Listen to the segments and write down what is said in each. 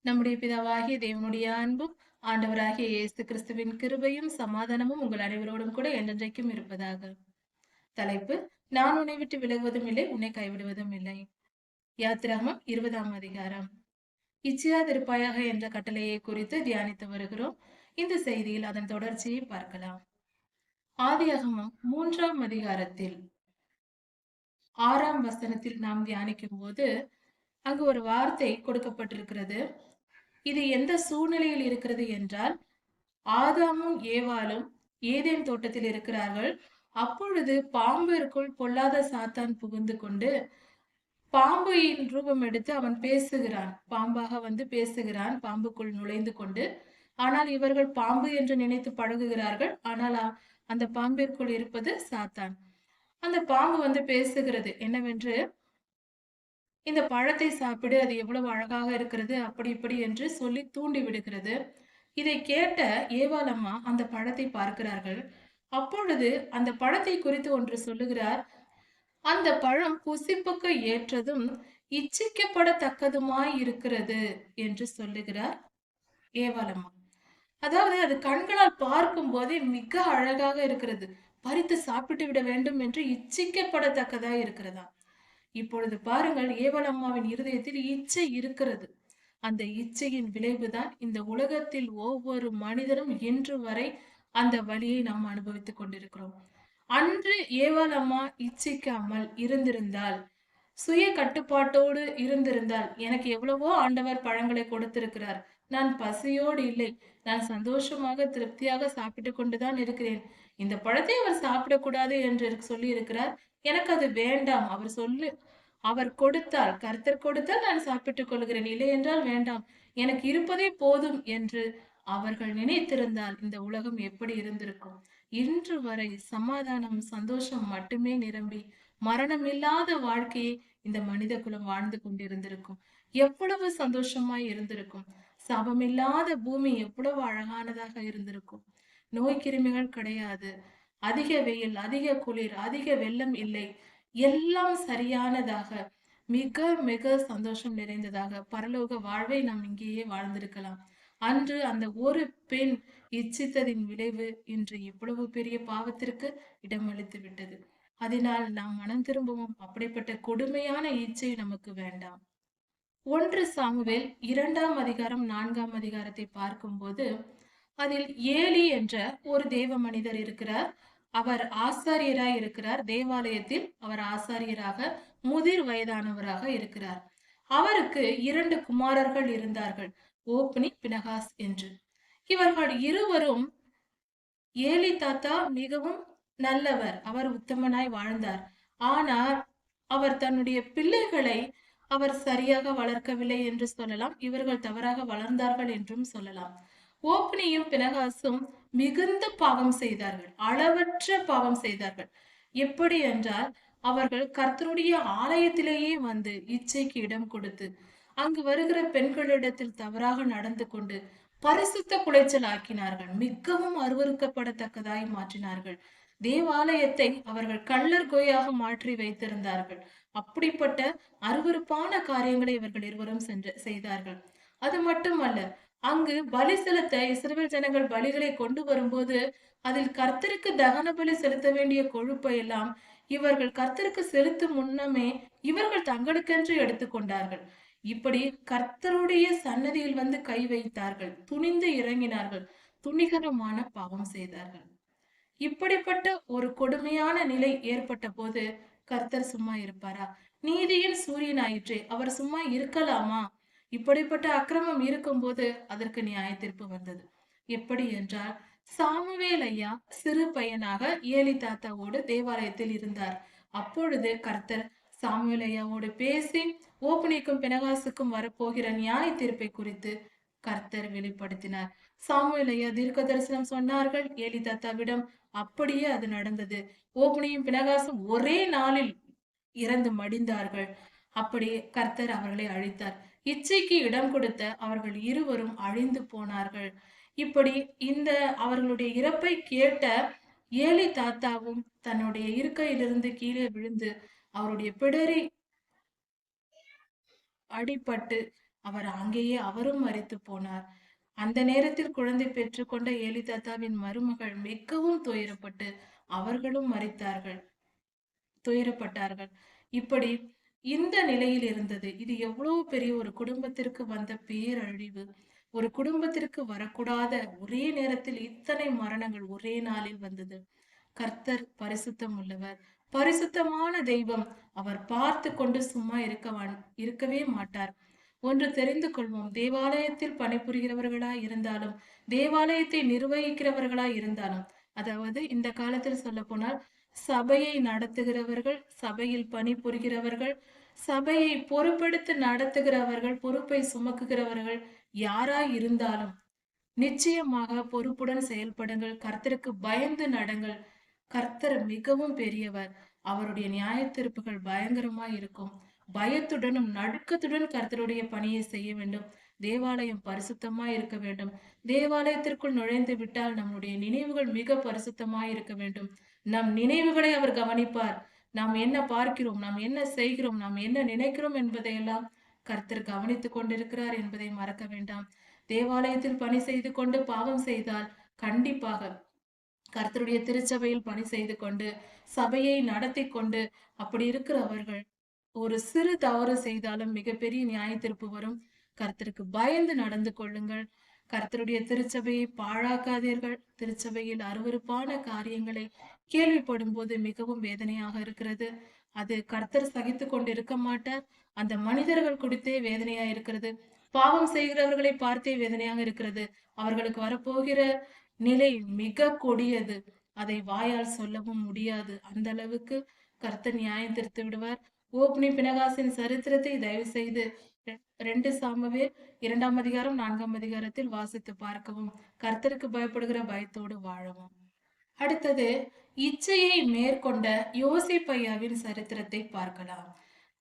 நம்முடைய பிதாவாகிய தேவனுடைய அன்பும், ஆண்டவராகிய இயேசு கிறிஸ்துவின் கிருபையும், சமாதானமும் உங்கள் அனைவரோடும் கூட என்றென்றைக்கும் இருப்பதாக. தலைப்பு: நான் உன்னை விட்டு விலகுவதும் இல்லை, உன்னை கைவிடுவதும் இல்லை. யாத்திராகமம் 20ஆம் அதிகாரம். இச்சியாதிருப்பாயாக என்ற கட்டளையை குறித்து தியானித்து வருகிறோம். இந்த செய்தியில் அதன் தொடர்ச்சியை பார்க்கலாம். ஆதியாகமம் 3ஆம் அதிகாரத்தில் 6ஆம் வசனத்தில் நாம் தியானிக்கும் போது அங்கு ஒரு வார்த்தை கொடுக்கப்பட்டிருக்கிறது. இது எந்த சூழ்நிலையில் இருக்கிறது என்றால், ஆதாமும் ஏவாளும் ஏதேன் தோட்டத்தில் இருக்கிறார்கள். அப்பொழுது பாம்பிற்குள் பொல்லாத சாத்தான் புகுந்து கொண்டு பாம்பின் ரூபம் எடுத்து அவன் பேசுகிறான். பாம்பாக வந்து பேசுகிறான், பாம்புக்குள் நுழைந்து கொண்டு. ஆனால் இவர்கள் பாம்பு என்று நினைத்து பழகுகிறார்கள். ஆனால் அந்த பாம்பிற்குள் இருப்பது சாத்தான். அந்த பாம்பு வந்து பேசுகிறது என்னவென்று, இந்த பழத்தை சாப்பிடு, அது எவ்வளவு அழகாக இருக்கிறது, அப்படி இப்படி என்று சொல்லி தூண்டி விடுகிறது. இதை கேட்ட ஏவாள் அம்மா அந்த பழத்தை பார்க்கிறார்கள். அப்பொழுது அந்த பழத்தை குறித்து ஒன்று சொல்லுகிறார். அந்த பழம் புசிப்புக்கு ஏற்றதும் இச்சிக்கப்படத்தக்கதுமாய் இருக்கிறது என்று சொல்லுகிறார் ஏவாள் அம்மா. அதாவது அது கண்களால் பார்க்கும் போதே மிக அழகாக இருக்கிறது, பறித்து சாப்பிட்டு விட வேண்டும் என்று இச்சிக்கப்படத்தக்கதாய் இருக்கிறதா. இப்பொழுது பாருங்கள், ஏவாள் அம்மாவின் இருதயத்தில் இச்சை இருக்கிறது. அந்த இச்சையின் விளைவுதான் இந்த உலகத்தில் ஒவ்வொரு மனிதரும் இன்று வரை அந்த வலியை நாம் அனுபவித்துக் கொண்டிருக்கிறோம். அன்று ஏவாள் அம்மா இச்சிக்காமல் இருந்திருந்தால், சுய கட்டுப்பாட்டோடு இருந்திருந்தால், எனக்கு எவ்வளவோ ஆண்டவர் பழங்களை கொடுத்திருக்கிறார், நான் பசியோடு இல்லை, நான் சந்தோஷமாக திருப்தியாக சாப்பிட்டு கொண்டுதான் இருக்கிறேன், இந்த பழத்தை அவர் சாப்பிடக்கூடாது என்று சொல்லி இருக்கிறார், எனக்கு அது வேண்டாம், அவர் கொடுத்தால், கர்த்தர் கொடுத்தால் நான் சாப்பிட்டுக் கொள்கிறேன், இல்லை என்றால் வேண்டாம், எனக்கு இருப்பதே போதும் என்று அவர்கள் நினைத்திருந்தால் இந்த உலகம் எப்படி இருந்திருக்கும். இன்று வரை சமாதானம், சந்தோஷம் மட்டுமே நிரம்பி மரணம் இல்லாத வாழ்க்கையை இந்த மனித குலம் வாழ்ந்து கொண்டிருந்திருக்கும். எவ்வளவு சந்தோஷமாய் இருந்திருக்கும். சாபமில்லாத பூமி எவ்வளவு அழகானதாக இருந்திருக்கும். நோய் கிருமிகள் கிடையாது, அதிக வெயில், அதிக குளிர், அதிக வெள்ளம் இல்லை, எல்லாம் சரியானதாக, மிக மிக சந்தோஷம் நிறைந்ததாக பரலோக வாழ்வை நாம் இங்கேயே வாழ்ந்திருக்கலாம். அன்று அந்த ஒரு பெண் இச்சித்ததின் விளைவு இன்று இவ்வளவு பெரிய பாவத்திற்கு இடமளித்து விட்டது. அதனால் நாம் மனம் திரும்பவும். அப்படிப்பட்ட கொடுமையான இச்சை நமக்கு வேண்டாம். 1 சாமுவேல் 2ஆம் அதிகாரம் 4ஆம் அதிகாரத்தை பார்க்கும்போது, அதில் ஏலி என்ற ஒரு தேவ மனிதர் இருக்கிறார். அவர் ஆசாரியராய் இருக்கிறார். தேவாலயத்தில் அவர் ஆசாரியராக, முதிர் வயதானவராக இருக்கிறார். அவருக்கு 2 குமாரர்கள் இருந்தார்கள், ஓப்னி, பினகாஸ் என்று. இவர்கள் இருவரும், ஏலி தாத்தா மிகவும் நல்லவர், அவர் உத்தமனாய் வாழ்ந்தார். ஆனால் அவர் தன்னுடைய பிள்ளைகளை அவர் சரியாக வளர்க்கவில்லை என்று சொல்லலாம். இவர்கள் தவறாக வளர்ந்தார்கள் என்றும் சொல்லலாம். ஓப்னியும் பினகாசும் மிகுந்த பாவம் செய்தார்கள், அளவற்ற பாவம் செய்தார்கள். எப்படி என்றால், அவர்கள் கர்த்தருடைய ஆலயத்திலேயே வந்து இச்சைக்கு இடம் கொடுத்து, அங்கு வருகிற பெண்களிடத்தில் தவறாக நடந்து கொண்டு பரிசுத்த குலைச்சல் ஆக்கினார்கள். மிகவும் அருவருக்கப்படத்தக்கதாய் மாற்றினார்கள். தேவாலயத்தை அவர்கள் கள்ளர் கோயாக மாற்றி வைத்திருந்தார்கள். அப்படிப்பட்ட அருவருப்பான காரியங்களை இவர்கள் இருவரும் செய்தார்கள். அது மட்டுமல்ல, அங்கு பலி செலுத்த இஸ்ரவேல் ஜனங்கள் பலிகளை கொண்டு வரும்போது, அதில் கர்த்தருக்கு தகன பலி செலுத்த வேண்டிய கொழுப்பை எல்லாம் இவர்கள் கர்த்தருக்கு செலுத்தும் முன்னமே இவர்கள் தங்களுக்கென்று எடுத்துக்கொண்டார்கள். இப்படி கர்த்தருடைய சன்னதியில் வந்து கை வைத்தார்கள், துணிந்து இறங்கினார்கள், துணிகரமான பாவம் செய்தார்கள். இப்படிப்பட்ட ஒரு கொடுமையான நிலை ஏற்பட்ட போது கர்த்தர் சும்மா இருப்பாரா? நீதியின் சூரியன் ஆயிற்றே, அவர் சும்மா இருக்கலாமா? இப்படிப்பட்ட அக்கிரமம் இருக்கும்போது அதற்கு நியாய தீர்ப்பு வந்தது. எப்படி என்றால், சாமுவேல் ஐயா சிறு பையனாக ஏலி தாத்தாவோடு தேவாலயத்தில் இருந்தார். அப்பொழுது கர்த்தர் சாமுவேல் ஐயாவோடு பேசி, ஓப்னிக்கும் பினகாசுக்கும் வரப்போகிற நியாய தீர்ப்பை குறித்து கர்த்தர் வெளிப்படுத்தினார். சாமுவேல் ஐயா தீர்க்க தரிசனம் சொன்னார்கள் ஏலி தாத்தாவிடம். அப்படியே அது நடந்தது. ஓப்னியும் பினகாசும் ஒரே நாளில் இறந்து மடிந்தார்கள். அப்படி கர்த்தர் அவர்களை அழித்தார். இச்சைக்கு இடம் கொடுத்த அவர்கள் இருவரும் அழிந்து போனார்கள். இப்படி இந்த அவர்களுடைய இறப்பை கேட்ட ஏலி தாத்தாவும் தன்னுடைய இருக்கையிலிருந்து கீழே விழுந்து அவருடைய பிடரி அடிபட்டு அவர் அங்கேயே அவரும் மரித்து போனார். அந்த நேரத்தில் குழந்தை பெற்றுக்கொண்ட ஏலி தாத்தாவின் மருமகள் மிகவும் துயரப்பட்டு அவர்களும் மரித்தார்கள், துயரப்பட்டார்கள். இப்படி இந்த நிலையில் இருந்தது. இது எவ்வளவு பெரிய ஒரு குடும்பத்திற்கு வந்த பேரழிவு. ஒரு குடும்பத்திற்கு வரக்கூடாத ஒரே நேரத்தில் இத்தனை மரணங்கள் ஒரே நாளில் வந்தது. கர்த்தர் பரிசுத்தம் உள்ளவர், பரிசுத்தமான தெய்வம். அவர் பார்த்து கொண்டு சும்மா இருக்கவே மாட்டார். ஒன்று தெரிந்து கொள்வோம், தேவாலயத்தில் பணிபுரிகிறவர்களாய் இருந்தாலும், தேவாலயத்தை நிர்வகிக்கிறவர்களாய் இருந்தாலும், அதாவது இந்த காலத்தில் சொல்ல போனால் சபையை நடத்துகிறவர்கள், சபையில் பணிபுரிகிறவர்கள், சபையை பொறுப்பெடுத்து நடத்துகிறவர்கள், பொறுப்பை சுமக்குகிறவர்கள் யாராய் இருந்தாலும் நிச்சயமாக பொறுப்புடன் செயல்படுங்கள். கர்த்தருக்கு பயந்து நடங்கள். கர்த்தர் மிகவும் பெரியவர். அவருடைய நியாய தீர்ப்புகள் பயங்கரமாய் இருக்கும். பயத்துடனும் நடுக்கத்துடன் கர்த்தருடைய பணியை செய்ய வேண்டும். தேவாலயம் பரிசுத்தமாய் இருக்க வேண்டும். தேவாலயத்திற்குள் நுழைந்து விட்டால் நம்முடைய நினைவுகள் மிக பரிசுத்தமாய் இருக்க வேண்டும். நம் நினைவுகளை அவர் கவனிப்பார். நாம் என்ன பார்க்கிறோம், நாம் என்ன செய்கிறோம், நாம் என்ன நினைக்கிறோம் என்பதையெல்லாம் கர்த்தர் கவனித்துக் கொண்டிருக்கிறார் என்பதை மறக்க வேண்டாம். தேவாலயத்தில் பணி செய்து கொண்டு பாவம் செய்தால் கண்டிப்பாக கர்த்தருடைய திருச்சபையில் பணி செய்து கொண்டு சபையை நடத்தி கொண்டு அப்படி இருக்கிறவர்கள் ஒரு சிறு தவறு செய்தாலும் மிகப்பெரிய நியாய தீர்ப்பு வரும். கர்த்தருக்கு பயந்து நடந்து கொள்ளுங்கள். கர்த்தருடைய திருச்சபையை பாழாக்காதீர்கள். திருச்சபையில் அருவருப்பான காரியங்களை கேள்விப்படும் போது மிகவும் வேதனையாக இருக்கிறது. அது கர்த்தர் சகித்து கொண்டு இருக்க மாட்டார். அந்த மனிதர்கள் குறித்தே வேதனையா இருக்கிறது. பாவம் செய்கிறவர்களை பார்த்தே வேதனையாக இருக்கிறது. அவர்களுக்கு வரப்போகிற நிலை மிக கொடியது. அதை வாயால் சொல்லவும் முடியாது. அந்த அளவுக்கு கர்த்தர் நியாயம் தீர்த்து விடுவார். ஓப்னி பினகாசின் சரித்திரத்தை தயவு செய்து 2 சாமுவேல் 2ஆம் அதிகாரம் 4ஆம் அதிகாரத்தில் வாசித்து பார்க்கவும். கர்த்தருக்கு பயப்படுகிற பயத்தோடு வாழவும். அடுத்தது இச்சையை மேற்கொண்ட யோசேப்பையாவின் சரித்திரத்தை பார்க்கலாம்.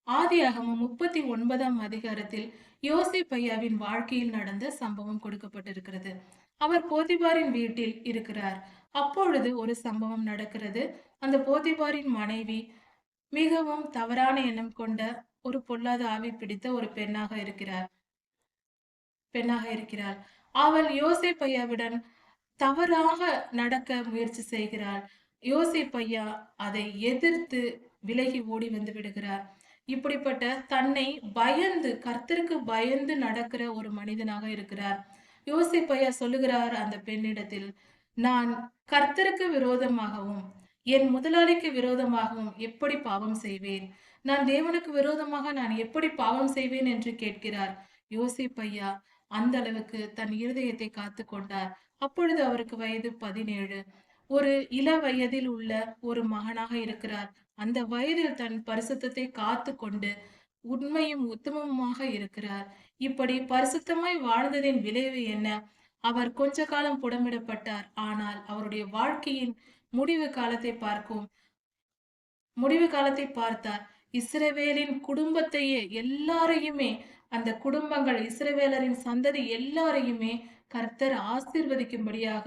ஆதியாகமம் 39ஆம் அதிகாரத்தில் யோசேப்பையாவின் வாழ்க்கையில் நடந்த சம்பவம் கொடுக்கப்பட்டிருக்கிறது. அவர் போத்திபாரின் வீட்டில் இருக்கிறார். அப்பொழுது ஒரு சம்பவம் நடக்கிறது. அந்த போத்திபாரின் மனைவி மிகவும் தவறான எண்ணம் கொண்ட ஒரு பொல்லாத ஆவி பிடித்த ஒரு பெண்ணாக இருக்கிறாள். அவள் யோசேப்பையாவுடன் தவறாக நடக்க முயற்சி செய்கிறாள். யோசேப்பையா அதை எதிர்த்து விலகி ஓடி வந்து விடுகிறார். இப்படிப்பட்ட தன்னை பயந்து, கர்த்தருக்கு பயந்து நடக்கிற ஒரு மனிதனாக இருக்கிறார். யோசேப்பையா சொல்லுகிறார் அந்த பெண்ணிடத்தில், நான் கர்த்தருக்கு விரோதமாகவும் என் முதலாளிக்கு விரோதமாகவும் எப்படி பாவம் செய்வேன்? நான் தேவனுக்கு விரோதமாக நான் எப்படி பாவம் செய்வேன் என்று கேட்கிறார். யோசேப்பையா அந்த அளவுக்கு தன் இருதயத்தை காத்து கொண்டார். அப்பொழுது அவருக்கு வயது 17. ஒரு இள வயதில் உள்ள ஒரு மகனாக இருக்கிறார். அந்த வயதில் தன் பரிசுத்தத்தை காத்து கொண்டு உண்மையும் உத்தமமாக இருக்கிறார். இப்படி பரிசுத்தமாய் வாழ்ந்ததின் விளைவு என்ன? அவர் கொஞ்ச காலம் புடமிடப்பட்டார். ஆனால் அவருடைய வாழ்க்கையின் முடிவு காலத்தை பார்த்தார். இஸ்ரவேலின் குடும்பத்தையே எல்லாரையுமே, அந்த குடும்பங்கள் இஸ்ரவேலரின் சந்ததி எல்லாரையுமே கர்த்தர் ஆசீர்வதிக்கும்படியாக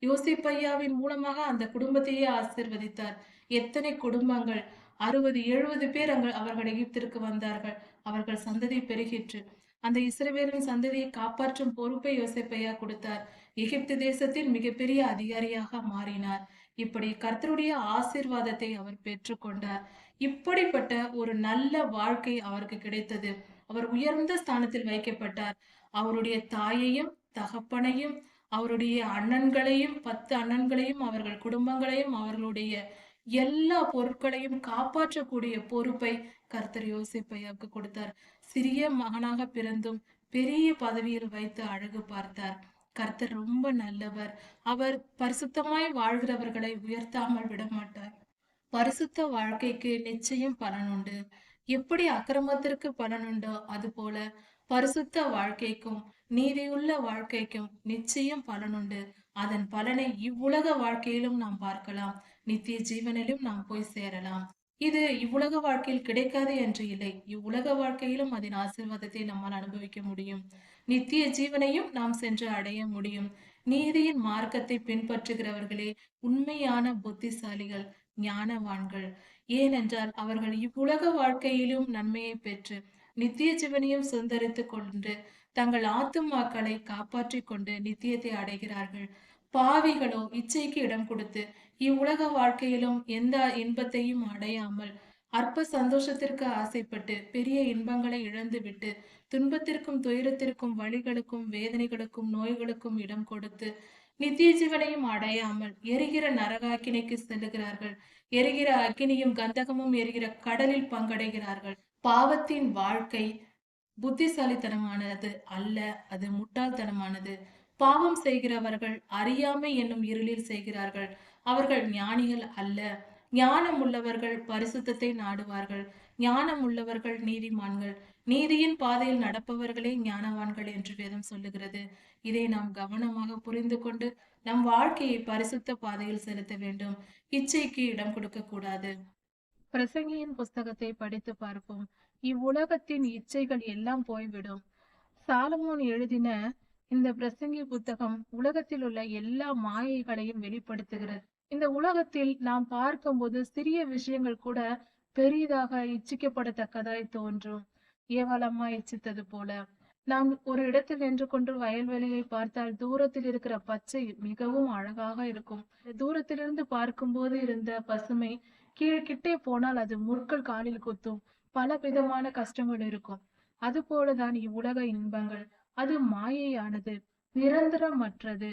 யோசேப்பையாவின் மூலமாக அந்த குடும்பத்தையே ஆசீர்வதித்தார். எத்தனை குடும்பங்கள், 60-70 பேர் அவர்கள் எகிப்திற்கு வந்தார்கள். அவர்கள் சந்ததி பெருகிற்று. அந்த இஸ்ரவேலின் சந்ததியை காப்பாற்றும் பொறுப்பை யோசேப்பையா கொடுத்தார். எகிப்து தேசத்தின் மிகப்பெரிய அதிகாரியாக மாறினார். இப்படி கர்த்தருடைய ஆசீர்வாதத்தை அவர் பெற்றுக்கொண்டார். இப்படிப்பட்ட ஒரு நல்ல வாழ்க்கை அவருக்கு கிடைத்தது. அவர் உயர்ந்த ஸ்தானத்தில் வைக்கப்பட்டார். அவருடைய தாயையும் தகப்பனையும் அவருடைய அண்ணன்களையும் 10 அண்ணன்களையும் அவர்கள் குடும்பங்களையும் அவர்களுடைய எல்லா பொருட்களையும் காப்பாற்றக்கூடிய பொறுப்பை கர்த்தர் யோசேப்பையாவுக்கு கொடுத்தார். சிறிய மகனாக பிறந்தும் பெரிய பதவியில் வைத்து அழகு பார்த்தார். கர்த்தர் ரொம்ப நல்லவர். அவர் பரிசுத்தமாய் வாழ்கிறவர்களை உயர்த்தாமல் விட மாட்டார். பரிசுத்த வாழ்க்கைக்கு நிச்சயம் பலனுண்டு. எப்படி அக்கிரமத்திற்கு பலனுண்டோ அதுபோல பரிசுத்த வாழ்க்கைக்கும் நீதியுள்ள வாழ்க்கைக்கும் நிச்சயம் பலனுண்டு. அதன் பலனை இவ்வுலக வாழ்க்கையிலும் நாம் பார்க்கலாம். நித்திய ஜீவனிலும் நாம் போய் சேரலாம். இது இவ்வுலக வாழ்க்கையில் கிடைக்காது என்று இல்லை. இவ்வுலக வாழ்க்கையிலும் அதன் ஆசீர்வாதத்தை நம்மால் அனுபவிக்க முடியும். நித்திய ஜீவனையும் நாம் சென்று அடைய முடியும். நீதியின் மார்க்கத்தை பின்பற்றுகிறவர்களே உண்மையான புத்திசாலிகள், ஞானவான்கள். ஏனென்றால் அவர்கள் இவ்வுலக வாழ்க்கையிலும் நன்மையை பெற்று நித்திய ஜீவனையும் சுதந்தரித்துக் கொண்டு தங்கள் ஆத்துமாக்களை காப்பாற்றிக் கொண்டு நித்தியத்தை அடைகிறார்கள். பாவிகளோ இச்சைக்கு இடம் கொடுத்து இவ்வுலக வாழ்க்கையிலும் எந்த இன்பத்தையும் அடையாமல் அற்ப சந்தோஷத்திற்கு ஆசைப்பட்டு பெரிய இன்பங்களை இழந்துவிட்டு துன்பத்திற்கும் துயரத்திற்கும் வழிகளுக்கும் வேதனைகளுக்கும் நோய்களுக்கும் இடம் கொடுத்து நித்திய ஜீவனையும் அடையாமல் எரிகிற நரகாக்கினைக்கு செல்லுகிறார்கள். எரிகிற அக்கினியும் கந்தகமும் எரிகிற கடலில் பங்கடைகிறார்கள். பாவத்தின் வாழ்க்கை புத்திசாலித்தனமானது அல்ல, அது முட்டாள்தனமானது. பாவம் செய்கிறவர்கள் அறியாமை என்னும் இருளில் செய்கிறார்கள். அவர்கள் ஞானிகள் அல்ல. ஞானம் உள்ளவர்கள் பரிசுத்தத்தை நாடுவார்கள். ஞானம் உள்ளவர்கள் நீதிமான்கள். நீதியின் பாதையில் நடப்பவர்களே ஞானவான்கள் என்று வேதம் சொல்லுகிறது. இதை நாம் கவனமாக புரிந்து கொண்டு நம் வாழ்க்கையை பரிசுத்த பாதையில் செலுத்த வேண்டும். இச்சைக்கு இடம் கொடுக்க கூடாது. பிரசங்கியின் புஸ்தகத்தை படித்து பார்ப்போம். இவ்வுலகத்தின் இச்சைகள் எல்லாம் போய்விடும். சாலமோன் எழுதின இந்த பிரசங்கி புத்தகம் உலகத்தில் உள்ள எல்லா மாயைகளையும் வெளிப்படுத்துகிறது. இந்த உலகத்தில் நாம் பார்க்கும்போது சிறிய விஷயங்கள் கூட பெரிதாக இச்சிக்கப்படத்தக்கதாய் தோன்றும். ஏவாளம்மா இச்சித்தது போல நாம் ஒரு இடத்தில் நின்று கொண்டு வயல்வெளியை பார்த்தால் தூரத்தில் இருக்கிற பச்சை மிகவும் அழகாக இருக்கும். தூரத்திலிருந்து பார்க்கும்போது இருந்த பசுமை கீழ்கிட்டே போனால் அது முற்கள் காலில் குத்தும். பல விதமான கஷ்டங்கள் இருக்கும். அது போலதான் இவ்வுலக இன்பங்கள். அது மாயையானது, நிரந்தரமற்றது,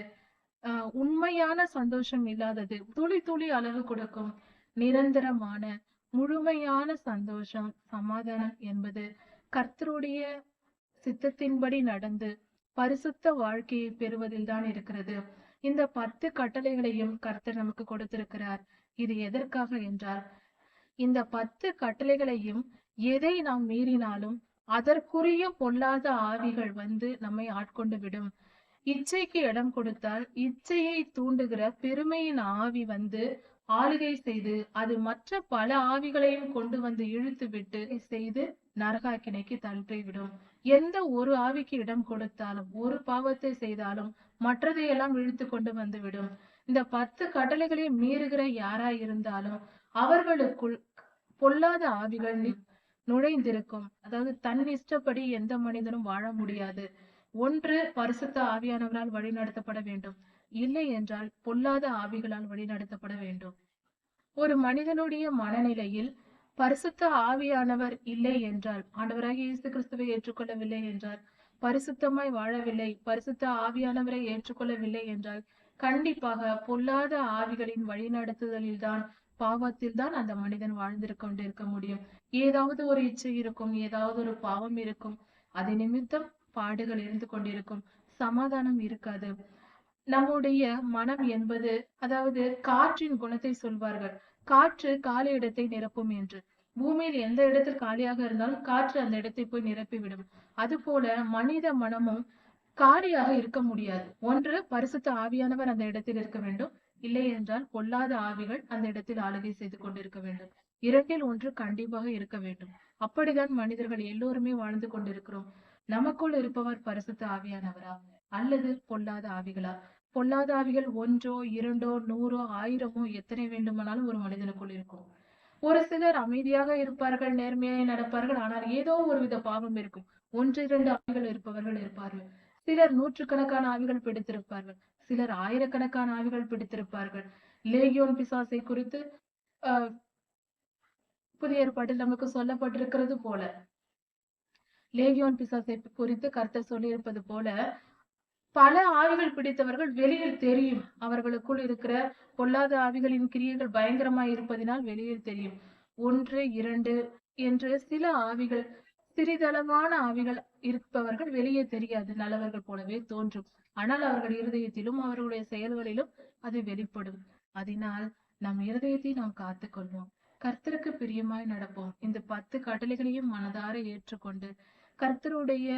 உண்மையான சந்தோஷம் இல்லாதது, துளி துளி அளவு கொடுக்கும். நிரந்தரமான முழுமையான சந்தோஷம், சமாதானம் என்பது கர்த்தருடைய சித்தத்தின்படி நடந்து பரிசுத்த வாழ்க்கையை பெறுவதில் தான் இருக்கிறது. இந்த 10 கட்டளைகளையும் கர்த்தர் நமக்கு கொடுத்திருக்கிறார். இது எதற்காக என்றால், இந்த 10 கட்டளைகளையும் எதை நாம் மீறினாலும் அதற்குரிய பொல்லாத ஆவிகள் வந்து நம்மை ஆட்கொண்டு விடும். இச்சைக்கு இடம் கொடுத்தால் இச்சையை தூண்டுகிற பெருமையின் ஆவி வந்து ஆளுகை செய்து அது மற்ற பல ஆவிகளையும் கொண்டு வந்து இழுத்து விட்டு செய்து நரகாக்கினைக்கு தள்ளிவிடும். எந்த ஒரு ஆவிக்கு இடம் கொடுத்தாலும் ஒரு பாவத்தை செய்தாலும் மற்றதையெல்லாம் இழுத்து கொண்டு வந்து விடும். இந்த 10 கட்டளைகளை மீறுகிற யாராய் இருந்தாலும் அவர்களுக்குள் பொல்லாத ஆவிகள் நுழைந்திருக்கும். அதாவது தன் இஷ்டப்படி எந்த மனிதனும் வாழ முடியாது. ஒன்று பரிசுத்த ஆவியானவரால் வழிநடத்தப்பட வேண்டும், இல்லை என்றால் பொல்லாத ஆவிகளால் வழிநடத்தப்பட வேண்டும். ஒரு மனிதனுடைய மனநிலையில் பரிசுத்த ஆவியானவர் இல்லை என்றால், ஆண்டவராகிய இயேசு கிறிஸ்துவை ஏற்றுக்கொள்ளவில்லை என்றால், பரிசுத்தமாய் வாழவில்லை, பரிசுத்த ஆவியானவரை ஏற்றுக்கொள்ளவில்லை என்றால் கண்டிப்பாக பொல்லாத ஆவிகளின் வழிநடத்துதலில் தான், பாவத்தில் தான் அந்த மனிதன் வாழ்ந்திருக்க கொண்டிருக்க முடியும். ஏதாவது ஒரு இச்சை இருக்கும், ஏதாவது ஒரு பாவம் இருக்கும், அது நிமித்தம் பாடுகள் இருந்து கொண்டிருக்கும், சமாதானம் இருக்காது. நம்முடைய மனம் என்பது, அதாவது காற்றின் குணத்தை சொல்வார்கள். காற்று காலி இடத்தை நிரப்பும் என்று. பூமியில் எந்த இடத்தில் காலியாக இருந்தாலும் காற்று அந்த இடத்தை போய் நிரப்பிவிடும். அது போல மனித மனமும் காலியாக இருக்க முடியாது. ஒன்று பரிசுத்த ஆவியானவர் அந்த இடத்தில் இருக்க வேண்டும், இல்லை என்றால் பொல்லாத ஆவிகள் அந்த இடத்தில் ஆளுகை செய்து கொண்டிருக்க வேண்டும். இரண்டில் ஒன்று கண்டிப்பாக இருக்க வேண்டும். அப்படிதான் மனிதர்கள் எல்லோருமே வாழ்ந்து கொண்டிருக்கிறோம். நமக்குள் இருப்பவர் பரிசுத்த ஆவியானவரா அல்லது பொல்லாத ஆவிகளா? பொல்லாத ஆவிகள் ஒன்றோ இரண்டோ 100 1000 எத்தனை வேண்டுமானாலும் ஒரு மனிதனுக்குள் இருக்கும். ஒரு சிலர் அமைதியாக இருப்பார்கள், நேர்மையாய் நடப்பார்கள், ஆனால் ஏதோ ஒரு வித பாவம் இருக்கும். 1 2 ஆவிகள் இருப்பவர்கள் இருப்பார்கள். சிலர் 100கணக்கான ஆவிகள் பிடித்திருப்பார்கள், சிலர் 1000கணக்கான ஆவிகள் பிடித்திருப்பார்கள். லேகியோன் பிசாசை குறித்து புதிய ஏற்பாட்டில் நமக்கு சொல்லப்பட்டிருக்கிறது போல, லேகியோன் பிசாசை குறித்து கர்த்தர் சொல்லியிருப்பது போல, பல ஆவிகள் பிடித்தவர்கள் வெளியில் தெரியும். அவர்களுக்குள் இருக்கிற பொல்லாத ஆவிகளின் கிரியைகள் பயங்கரமாய் இருப்பதினால் வெளியில் தெரியும். 1 2 என்று சில ஆவிகள், சிறிதளவான ஆவிகள் இருப்பவர்கள் வெளியே தெரியாது, நல்லவர்கள் போலவே தோன்றும். ஆனால் அவர்கள் இருதயத்திலும் அவர்களுடைய செயல்களிலும் அது வெளிப்படும். அதனால் நம் இருதயத்தை நாம் காத்துக்கொள்வோம், கர்த்தருக்கு பிரியமாய் நடப்போம். இந்த 10 கட்டளைகளையும் மனதார ஏற்றுக்கொண்டு கர்த்தருடைய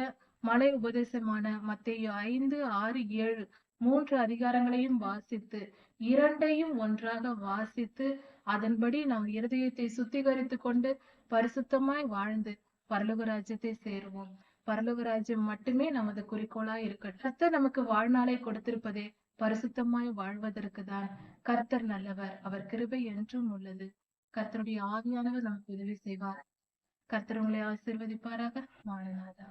மலை உபதேசமான மத்தேயு 5 6 7 3 அதிகாரங்களையும் வாசித்து, இரண்டையும் ஒன்றாக வாசித்து அதன்படி நாம் இருதயத்தை சுத்திகரித்து கொண்டு பரிசுத்தமாய் வாழ்ந்து பரலோக ராஜ்யத்தை சேருவோம். பரலோக ராஜ்யம் மட்டுமே நமது குறிக்கோளாய் இருக்கட்டும். கர்த்தர் நமக்கு வாழ்நாளை கொடுத்திருப்பதே பரிசுத்தமாய் வாழ்வதற்கு தான். கர்த்தர் நல்லவர், அவர் கிருபை என்றும் உள்ளது. கர்த்தருடைய ஆவியானவர் நமக்கு உதவி செய்வார். கர்த்தர் உங்களை ஆசீர்வதிப்பாராக. மாறனாதா.